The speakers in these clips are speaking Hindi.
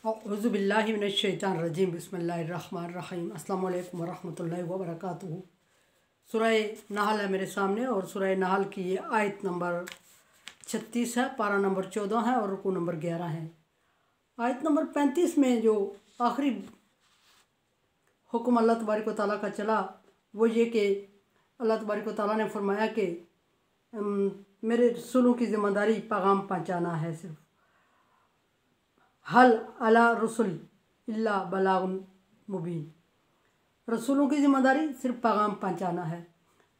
औज़ुबिल्लाहि मिनश्शैतानिर्रजीम बिस्मिल्लाहिर्रहमानिर्रहीम अस्सलामु अलैकुम वरहमतुल्लाहि वबरकातुहू। सूरह नहल है मेरे सामने और सूरह नहल की ये आयत नंबर 36 है, पारा नंबर 14 है और रुकू नंबर 11 है। आयत नंबर 35 में जो आखिरी हुक्म अल्लाह तबारक व तआला का चला वो ये कि अल्लाह तबारक व तआला ने फरमाया कि मेरे रसूलों की ज़िम्मेदारी पैगाम पहुँचाना है, सिर्फ हल अला रसूल इल्ला बलागुन मुबीन। रसूलों की ज़िम्मेदारी सिर्फ पैगाम पहुँचाना है।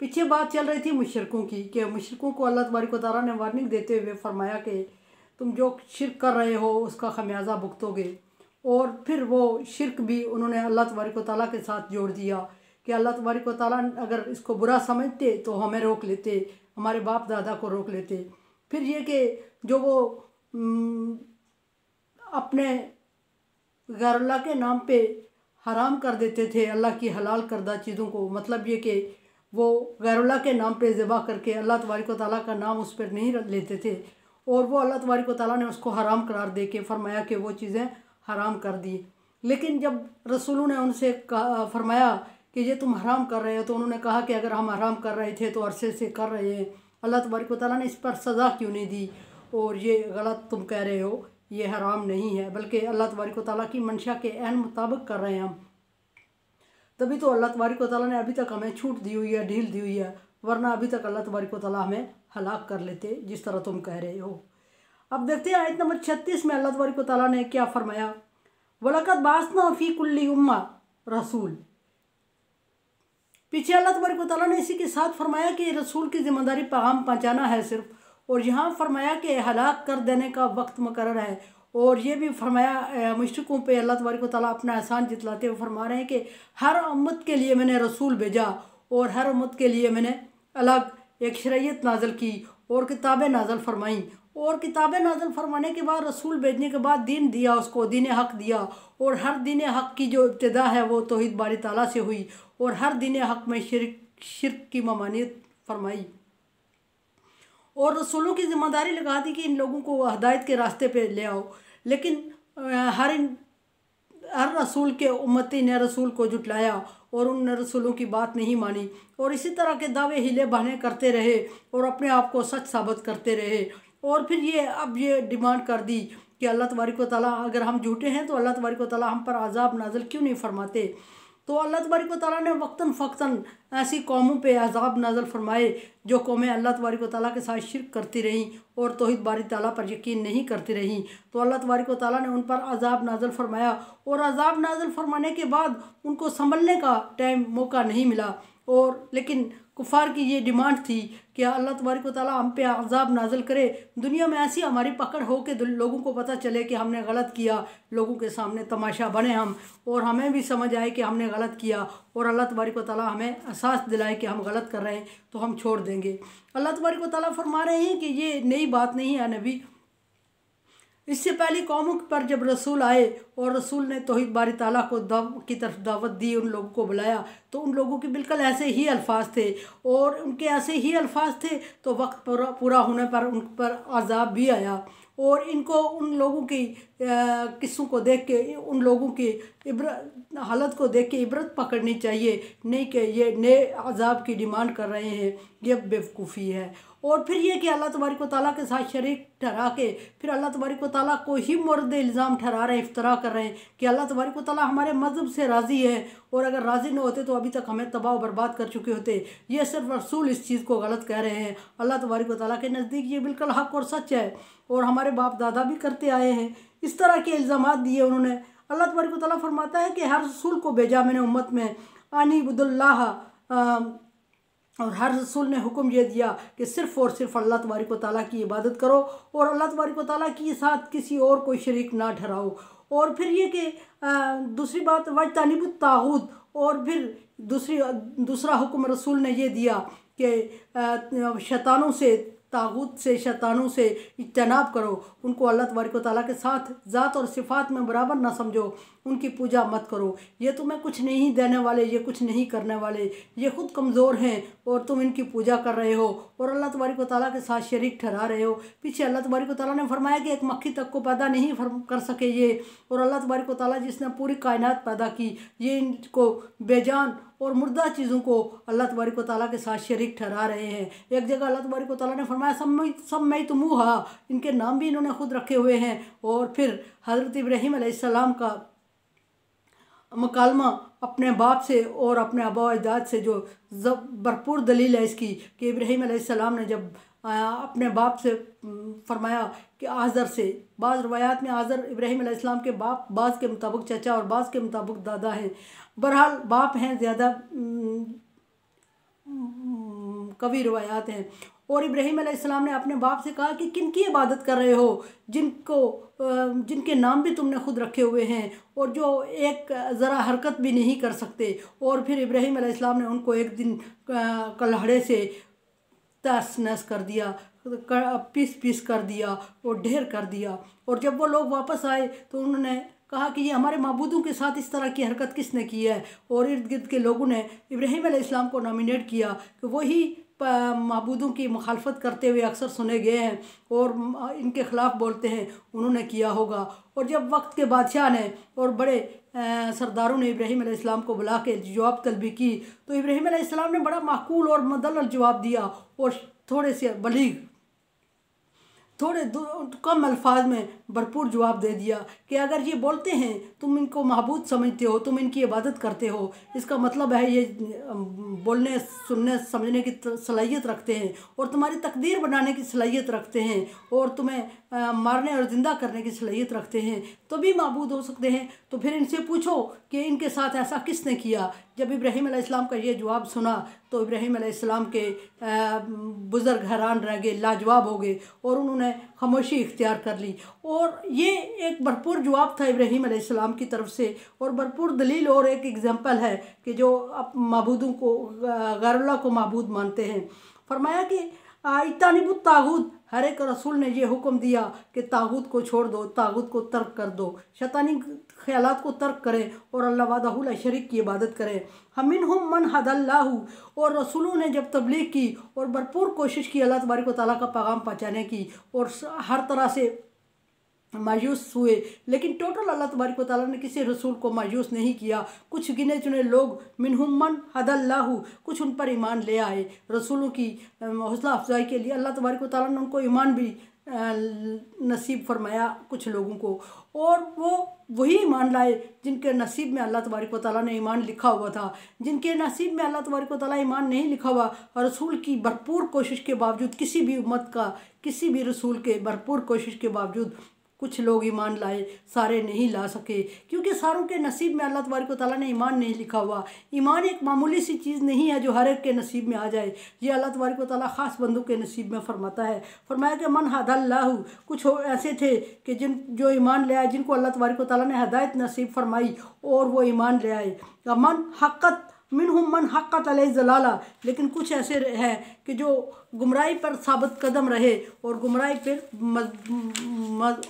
पीछे बात चल रही थी मुशरिकों की कि मुशरिकों को अल्लाह तबारक व तआला ने वार्निंग देते हुए फरमाया कि तुम जो शिरक कर रहे हो उसका खमियाजा भुगतोगे। और फिर वो शिरक भी उन्होंने अल्लाह तबारक व तआला के साथ जोड़ दिया कि अल्लाह तबारक व तआला अगर इसको बुरा समझते तो हमें रोक लेते, हमारे बाप दादा को रोक लेते। फिर ये कि जो वो अपने गैरुल्लाह के नाम पे हराम कर देते थे अल्लाह की हलाल करदा चीज़ों को, मतलब ये कि वो गैरुल्लाह के नाम पे ज़िबा करके अल्लाह तबारक व तआला का नाम उस पर नहीं लेते थे और वो अल्लाह तबारक व तआला ने उसको हराम करार दे के फरमाया कि वो चीज़ें हराम कर दी। लेकिन जब रसूलों ने उनसे फरमाया कि ये तुम हराम कर रहे हो तो उन्होंने कहा कि अगर हम हराम कर रहे थे तो अरसे से कर रहे हैं, अल्लाह तबारक व तआला ने इस पर सज़ा क्यों नहीं दी और ये गलत तुम कह रहे हो, ये हराम नहीं है बल्कि अल्लाह तबारक व तआला की मंशा के ऐन मुताबिक कर रहे हैं हम। तभी तो अल्लाह तबारक व तआला ने अभी तक हमें छूट दी हुई है, ढील दी हुई है, वरना अभी तक अल्लाह तबारक व तआला हमें हलाक कर लेते जिस तरह तुम कह रहे हो। अब देखते हैं आयत नंबर 36 में अल्लाह तबारक व तआला ने क्या फरमाया, वलक़द बाअसना फ़ी कुल्ली उम्मा रसूल। पीछे अल्लाह तबारक व तआला ने इसी के साथ फरमाया कि रसूल की ज़िम्मेदारी पैगाम पहुँचाना है सिर्फ, और यहाँ फरमाया कि हलाक कर देने का वक्त मुकर्रर है। और ये भी फरमाया मुश्रिकों पे अल्लाह तबारक व तआला अपना एहसान जितलाते हुए फरमा रहे हैं कि हर उम्मत के लिए मैंने रसूल भेजा और हर उम्मत के लिए मैंने अलग एक शरीयत नाज़िल की और किताबें नाज़िल फरमाई। और किताबें नाज़िल फरमाने के बाद रसूल भेजने के बाद दीन दिया, उसको दीन हक़ दिया, और हर दीन हक़ की जो इब्तिदा है वो तौहीद बारी ताला से हुई और हर दीन हक़ में शिरक की ममानियत फरमाई। और रसूलों की ज़िम्मेदारी लगा दी कि इन लोगों को हदायत के रास्ते पे ले आओ। लेकिन हर रसूल के उम्मती ने रसूल को जुटलाया और उन रसूलों की बात नहीं मानी और इसी तरह के दावे हिले बहाने करते रहे और अपने आप को सच साबित करते रहे। और फिर ये अब ये डिमांड कर दी कि अल्लाह तबारक व तआला अगर हम झूठे हैं तो अल्लाह तबारक व तआला हम पर अज़ाब नाज़िल क्यों नहीं फरमाते। तो अल्लाह तबारक व तआला ने वक्तन फ़क्तन ऐसी कौमों पे अज़ाब नाज़िल फरमाए जो कौमें अल्लाह तबारक व तआला के साथ शिरक करती रहीं और तौहीद बारी ताला पर यकीन नहीं करती रहीं। तो अल्लाह तबारक व तआला ने उन पर अज़ाब नाज़िल फरमाया और अज़ाब नाज़िल फरमाने के बाद उनको संभलने का टाइम मौका नहीं मिला। और लेकिन कुफ़ार की ये डिमांड थी कि अल्लाह तबारक व तआला हम पे अज़ाब नाज़िल करे, दुनिया में ऐसी हमारी पकड़ हो कि लोगों को पता चले कि हमने गलत किया, लोगों के सामने तमाशा बने हम और हमें भी समझ आए कि हमने गलत किया और अल्लाह तबारक व तआला हमें एहसास दिलाए कि हम गलत कर रहे हैं तो हम छोड़ देंगे। अल्लाह तबारक व तआला फरमा रहे हैं कि ये नई बात नहीं है नबी। इससे पहली कौमों पर जब रसूल आए और रसूल ने तौहीद बारी ताला को की तरफ दावत दी, उन लोगों को बुलाया, तो उन लोगों के बिल्कुल ऐसे ही अल्फाज थे और उनके ऐसे ही अल्फाज थे तो वक्त पूरा होने पर उन पर अज़ाब भी आया। और इनको उन लोगों की किस्सों को देख के, उन लोगों की हालत को देख के इबरत पकड़नी चाहिए, नहीं कि ये नए अज़ाब की डिमांड कर रहे हैं, ये बेवकूफ़ी है। और फिर ये कि अल्लाह तबारक व तआला के साथ शरीक ठहरा के फिर अल्लाह तबारक व तआला को ही मुर्द इल्ज़ाम ठहरा रहे हैं, इफ्तरा कर रहे हैं कि अल्लाह तबारक व तआला हमारे मज़हब से राज़ी है और अगर राज़ी न होते तो अभी तक हमें तबाह व बर्बाद कर चुके होते। ये सिर्फ रसूल इस चीज़ को गलत कह रहे हैं। अल्लाह तबारक व तआला के नज़दीक ये बिल्कुल हक़ और सच है और हमारे बाप दादा भी करते आए हैं। इस तरह के इल्ज़ामात दिए उन्होंने। अल्लाह तबारक व तआला फरमाता है कि हर रसूल को भेजा मैंने उम्मत में अनिबुदुल्लाह, और हर रसूल ने हुक्म ये दिया कि सिर्फ़ और सिर्फ अल्लाह तबारक व तआला की इबादत करो और अल्लाह तबारक व तआला के साथ किसी और कोई शरीक ना ठहराओ। और फिर ये कि दूसरी बात वजतनिबुत तागूत, और फिर दूसरा हुक्म रसूल ने ये दिया कि शैतानों से तागूत से, शैतानों से इज्तनाब करो। उनको अल्लाह तबारक व तआला के साथ ज़ात और सिफ़ात में बराबर ना समझो। उनकी पूजा मत करो। ये तुम्हें कुछ नहीं देने वाले, ये कुछ नहीं करने वाले, ये खुद कमज़ोर हैं और तुम इनकी पूजा कर रहे हो और अल्लाह तबारक व तआला के साथ शरीक ठहरा रहे हो। पीछे अल्लाह तबारक व तआला ने फरमाया कि एक मक्खी तक को पैदा नहीं कर सके ये, और अल्लाह तबारक व तआला जिसने पूरी कायनात पैदा की, ये इनको बेजान और मुर्दा चीज़ों को अल्लाह तबारक व तआला के साथ शरीक ठहरा रहे हैं। एक जगह अल्लाह तबारक व तआला ने फरमाया सम्मयतुमूहा, इनके नाम भी इन्होंने खुद रखे हुए हैं। और फिर हज़रत इब्राहीम अलैहिस्सलाम का मकालमा अपने बाप से और अपने आबा अजदाद से जो भरपूर दलील है इसकी, कि इब्राहीम अलैहिस्सलाम ने जब अपने बाप से फरमाया कि आज़र से, बाज़ रवायात में आज़र इब्राहीम अलैहिस्सलाम के बाप, बाज़ के मुताबिक चाचा और बाज़ के मुताबिक दादा हैं, बहरहाल बाप हैं, ज़्यादा कवि रवायात हैं। और इब्राहीम अलैहिस्सलाम ने अपने बाप से कहा कि किन की इबादत कर रहे हो, जिनके नाम भी तुमने खुद रखे हुए हैं और जो एक ज़रा हरकत भी नहीं कर सकते। और फिर इब्राहीम अलैहिस्सलाम ने उनको एक दिन कल्हड़े से तहस नहस कर दिया, पीस पीस कर दिया और ढेर कर दिया। और जब वो लोग वापस आए तो उन्होंने कहा कि ये हमारे माबूदों के साथ इस तरह की हरकत किसने की है। और इर्द गिर्द के लोगों ने इब्राहीम अलैहिस्सलाम को नॉमिनेट किया कि वही माबूदों की मुखालफत करते हुए अक्सर सुने गए हैं और इनके ख़िलाफ़ बोलते हैं, उन्होंने किया होगा। और जब वक्त के बादशाह ने और बड़े सरदारों ने इब्राहीम अलैहिस्सलाम को बुला के जवाब तलबी की, तो इब्राहीम अलैहिस्सलाम ने बड़ा माकूल और मुदल्लल जवाब दिया और थोड़े से बलीग, थोड़े कम अल्फाज में भरपूर जवाब दे दिया कि अगर ये बोलते हैं तुम इनको महबूद समझते हो, तुम इनकी इबादत करते हो, इसका मतलब है ये बोलने, सुनने, समझने की सलाहियत रखते हैं और तुम्हारी तकदीर बनाने की सलाहियत रखते हैं और तुम्हें मारने और ज़िंदा करने की सलाहियत रखते हैं, तो भी महबूद हो सकते हैं। तो फिर इनसे पूछो कि इनके साथ ऐसा किसने किया। जब इब्राहीम अलैहिस्सलाम का ये जवाब सुना तो इब्राहीम अलैहिस्सलाम के बुज़ुर्ग हैरान रह गए, लाजवाब हो गए और उन्होंने खामोशी इख्तियार कर ली। और ये एक भरपूर जवाब था इब्राहीम अलैहिस्सलाम की तरफ से और भरपूर दलील और एक एग्जाम्पल है कि जो अब माबूदों को, गैरुल्लाह को माबूद मानते हैं। फरमाया कि इत्तानिबुत तागूत, हर एक रसूल ने ये हुक्म दिया कि तागूत को छोड़ दो, तागूत को तर्क कर दो, शैतानी ख्यालात को तर्क करें और अल्लाह वहदहू ला शरीक की इबादत करें। मिनहुम मन हदल्लाहु, और रसूलों ने जब तबलीग की और भरपूर कोशिश की अल्लाह तबारक व तआला का पैगाम पहुँचाने की और हर तरह से मायूस हुए, लेकिन टोटल अल्लाह तबारक व तआला ने किसी रसूल को मायूस नहीं किया। कुछ गिने चुने लोग मिनहुम मन हदल्लाहु, कुछ उन पर ईमान ले आए। रसूलों की हौसला अफजाई के लिए अल्लाह तबारक व तआला ने उनको ईमान भी नसीब फरमाया कुछ लोगों को, और वो वही ईमान लाए जिनके नसीब में अल्लाह तबारक व तआला ने ईमान लिखा हुआ था। जिनके नसीब में अल्लाह तबारक व तआला ईमान नहीं लिखा हुआ, रसूल की भरपूर कोशिश के बावजूद, किसी भी उम्मत का, किसी भी रसूल के भरपूर कोशिश के बावजूद कुछ लोग ईमान लाए, सारे नहीं ला सके, क्योंकि सारों के नसीब में अल्लाह तबारक व तआला ने ईमान नहीं लिखा हुआ। ईमान एक मामूली सी चीज़ नहीं है जो हर एक के नसीब में आ जाए, ये अल्लाह तबारक व तआला ख़ास बंदों के नसीब में फरमाता है। फरमाया कि मन हदल्लाहु, कुछ ऐसे थे कि जो ईमान ले आए, जिनको अल्लाह तबारक व तआला ने हदायत नसीब फरमाई और वो ईमान ले आए। मन हक़्क़त मिनहुम मन हक़्क़त अलैहि ज़लाला, लेकिन कुछ ऐसे हैं कि जो गुमराही पर साबित कदम रहे और गुमराही पर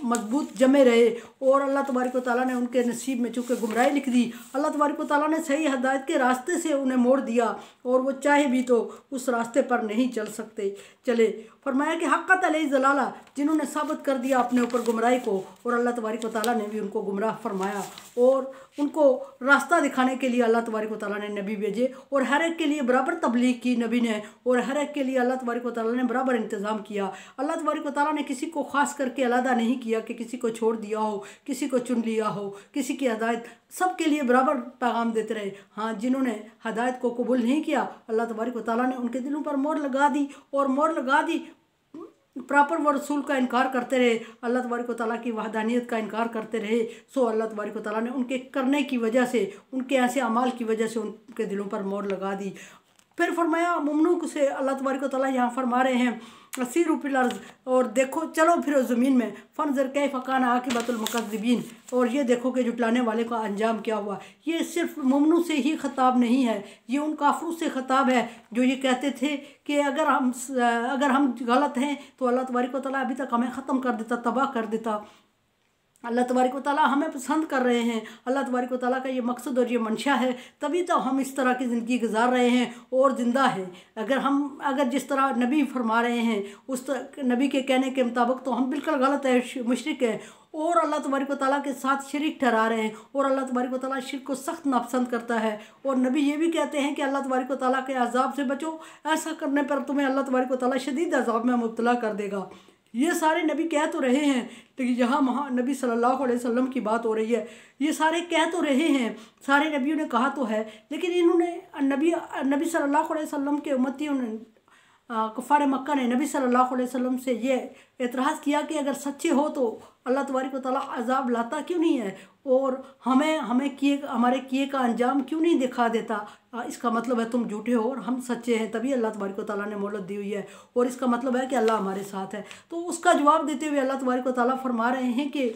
मजबूत जमे रहे और अल्लाह तबारक व तआला ने उनके नसीब में चूँकि गुमराही लिख दी, अल्लाह तबारक व तआला ने सही हदायत के रास्ते से उन्हें मोड़ दिया और वो चाहे भी तो उस रास्ते पर नहीं चले। फरमाया कि हक़्क़त अलैहि ज़लाला, जिन्होंने साबित कर दिया अपने ऊपर गुमराही को, और अल्लाह तबारक व तआला ने भी उनको गुमराह फरमाया और उनको रास्ता दिखाने के लिए अल्लाह तबारक व तआला ने नबी भेजे और हर एक के लिए बराबर तबलीग की नबी ने, और हर एक के लिए अल्लाह तबारक व तआला ने बराबर इंतज़ाम किया। अल्लाह तबारक व तआला ने किसी को ख़ास करके अलहदा नहीं किया कि किसी को छोड़ दिया हो, किसी को चुन लिया हो, किसी की हदायत, सब के लिए बराबर पैगाम देते रहे। हाँ, जिन्होंने हदायत को कबूल नहीं किया, अल्लाह तबारक व तआला ने उनके दिलों पर मोहर लगा दी और मोहर लगा दी, प्रॉपर वो रसूल का इनकार करते रहे, अल्लाह तबारक व तआला की वहदानियत का इनकार करते रहे। सो अल्लाह तबारक व तआला ने उनके करने की वजह से, उनके ऐसे अमाल की वजह से उनके दिलों पर मोहर लगा दी। फिर फरमाया मुमनू से अल्लाह तबारक व तआला यहाँ फरमा रहे हैं सीरू फिल अर्ज़, और देखो चलो फिर ज़मीन में, फ़नज़र कैफ़ कान आक़िबतुल मुकज़्ज़िबीन, और ये देखो कि जुटलाने वाले का अंजाम क्या हुआ। ये सिर्फ मुमनू से ही ख़िताब नहीं है, ये उन काफिरों से ख़िताब है जो ये कहते थे कि अगर हम गलत हैं तो अल्लाह तबारक व तआला अभी तक हमें ख़त्म कर देता, तबाह कर देता। अल्लाह तबारक व तआला हमें पसंद कर रहे हैं, अल्लाह तबारक व तआला का ये मकसद और ये मंशा है, तभी तो हम इस तरह की ज़िंदगी गुजार रहे हैं और ज़िंदा हैं। अगर जिस तरह नबी फरमा रहे हैं उस नबी के कहने के मुताबिक तो हम बिल्कुल गलत है, मुशरिक है और अल्लाह तबारक व तआला के साथ शरीक ठहरा रहे हैं, और अल्लाह तबारक व तआला शिर्क को सख्त नापसंद करता है। और नबी ये भी कहते हैं कि अल्लाह तबारक व तआला के अज़ाब से बचो, ऐसा करने पर तुम्हें अल्लाह तबारक व तआला शदीद अज़ाब में मुब्तला कर देगा। ये सारे नबी कह तो रहे हैं, लेकिन यहाँ नबी सल्लल्लाहु अलैहि वसल्लम की बात हो रही है। ये सारे कह तो रहे हैं, सारे नबियों ने कहा तो है, लेकिन इन्होंने नबी सल्लल्लाहु अलैहि वसल्लम के उम्मतियों ने, कुफ़ार मक्का ने नबी सल्लल्लाहु अलैहि वसल्लम से ये एतराज़ किया कि अगर सच्चे हो तो अल्लाह तबारक व तआला अज़ाब लाता क्यों नहीं है, और हमारे किए का अंजाम क्यों नहीं दिखा देता। इसका मतलब है तुम झूठे हो और हम सच्चे हैं, तभी अल्लाह तबारक व तआला ने मोहलत दी हुई है, और इसका मतलब है कि अल्लाह हमारे साथ है। तो उसका जवाब देते हुए अल्लाह तबारक व तआला फरमा रहे हैं कि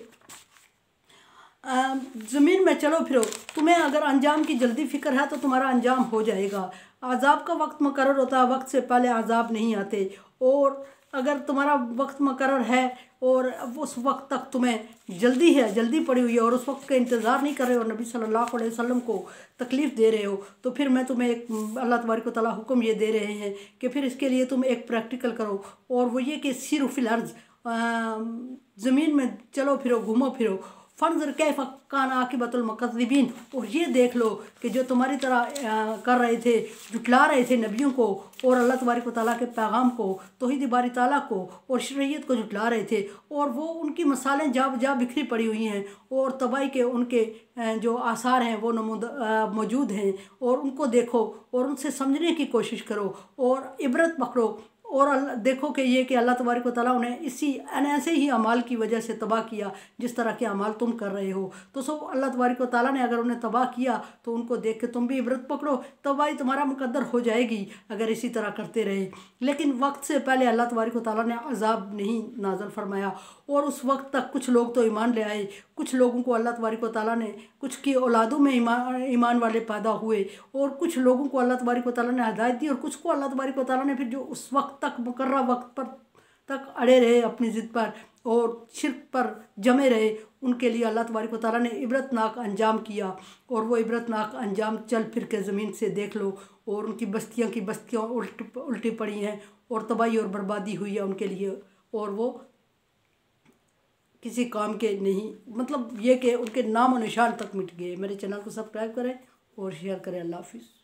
ज़मीन में चलो फिरो, तुम्हें अगर अंजाम की जल्दी फ़िक्र है तो तुम्हारा अंजाम हो जाएगा। अज़ाब का वक्त मुकर्रर होता है, वक्त से पहले अज़ाब नहीं आते, और अगर तुम्हारा वक्त मुकर्रर है और उस वक्त तक तुम्हें जल्दी पड़ी हुई है और उस वक्त का इंतज़ार नहीं कर रहे हो, नबी सल्लल्लाहु अलैहि वसल्लम को तकलीफ़ दे रहे हो, तो फिर मैं तुम्हें एक अल्लाह तबारक व तआला हुक्म ये दे रहे हैं कि फिर इसके लिए तुम एक प्रैक्टिकल करो, और वो ये कि सीरू फिल अर्ज़, ज़मीन में चलो फिरो, घूमो फिरो, फ़नज़ुर कैफ़ कान आक़िबतुल मुकज़्ज़िबीन, और ये देख लो कि जो तुम्हारी तरह कर रहे थे, जुटला रहे थे नबियों को और अल्लाह तबारक व तआला के पैगाम को, तौहीद बारी ताला को और शरीयत को जुटला रहे थे, और वो उनकी मसालें जा बिखरी पड़ी हुई हैं, और तबाही के उनके जो आसार हैं वो मौजूद हैं, और उनको देखो और उनसे समझने की कोशिश करो और इबरत पकड़ो, और देखो कि ये कि अल्लाह तबारक व तआला उन्हें ऐसे ही अमाल की वजह से तबाह किया जिस तरह के अमाल तुम कर रहे हो। तो सब अल्लाह तबारक व तआला ने अगर उन्हें तबाह किया तो उनको देख के तुम भी इबरत पकड़ो, तबाही तुम्हारा मुकद्दर हो जाएगी अगर इसी तरह करते रहे। लेकिन वक्त से पहले अल्लाह तबारक व तआला ने अज़ाब नहीं नाज़िल फरमाया, और उस वक्त तक कुछ लोग तो ईमान ले आए, कुछ लोगों को अल्लाह तबारक व तआला ने, कुछ की औलादों में ईमान वाले पैदा हुए, और कुछ लोगों को अल्लाह तबारक व तआला ने हिदायत दी, और कुछ को अल्लाह तबारक व तआला ने फिर जो उस वक्त तक मुकर्रर वक्त पर तक अड़े रहे अपनी ज़िद पर और शिर्क पर जमे रहे, उनके लिए अल्लाह तबारक व तआला ने इबरतनाक अंजाम किया, और वो इबरतनाक अंजाम चल फिर के ज़मीन से देख लो, और उनकी बस्तियाँ उल्टी पड़ी हैं और तबाही और बर्बादी हुई है उनके लिए, और वो किसी काम के नहीं, मतलब ये कि उनके नाम और निशान तक मिट गए। मेरे चैनल को सब्सक्राइब करें और शेयर करें। अल्लाह हाफिज़।